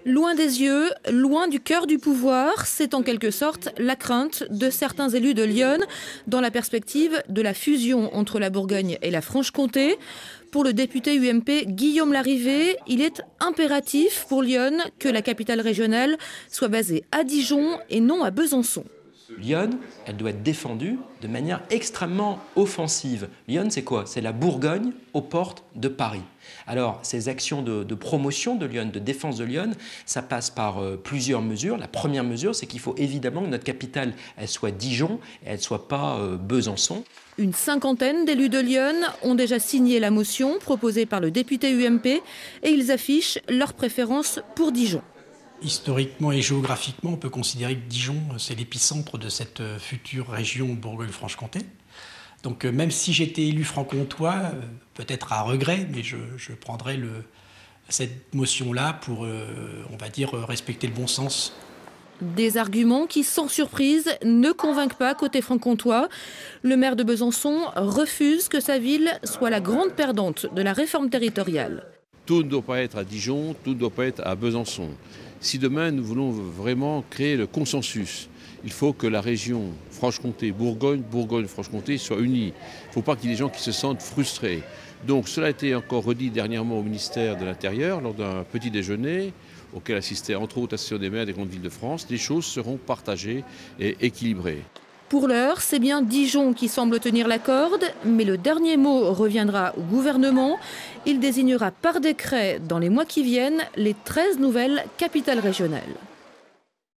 Loin des yeux, loin du cœur du pouvoir, c'est en quelque sorte la crainte de certains élus de Lyon dans la perspective de la fusion entre la Bourgogne et la Franche-Comté. Pour le député UMP Guillaume Larrivé, il est impératif pour Lyon que la capitale régionale soit basée à Dijon et non à Besançon. Lyon, elle doit être défendue de manière extrêmement offensive. Lyon, c'est quoi? C'est la Bourgogne aux portes de Paris. Alors, ces actions de promotion de Lyon, de défense de Lyon, ça passe par plusieurs mesures. La première mesure, c'est qu'il faut évidemment que notre capitale, elle soit Dijon et elle ne soit pas Besançon. Une cinquantaine d'élus de Lyon ont déjà signé la motion proposée par le député UMP et ils affichent leur préférence pour Dijon. Historiquement et géographiquement, on peut considérer que Dijon, c'est l'épicentre de cette future région Bourgogne-Franche-Comté. Donc même si j'étais élu franc-comtois, peut-être à regret, mais je prendrais cette motion-là pour, on va dire, respecter le bon sens. Des arguments qui, sans surprise, ne convainquent pas côté franc-comtois. Le maire de Besançon refuse que sa ville soit la grande perdante de la réforme territoriale. Tout ne doit pas être à Dijon, tout ne doit pas être à Besançon. Si demain nous voulons vraiment créer le consensus, il faut que la région Franche-Comté, Bourgogne-Franche-Comté soit unie. Il ne faut pas qu'il y ait des gens qui se sentent frustrés. Donc cela a été encore redit dernièrement au ministère de l'Intérieur lors d'un petit déjeuner auquel assistait entre autres l'Association des maires des grandes villes de France. Les choses seront partagées et équilibrées. Pour l'heure, c'est bien Dijon qui semble tenir la corde, mais le dernier mot reviendra au gouvernement. Il désignera par décret, dans les mois qui viennent, les 13 nouvelles capitales régionales.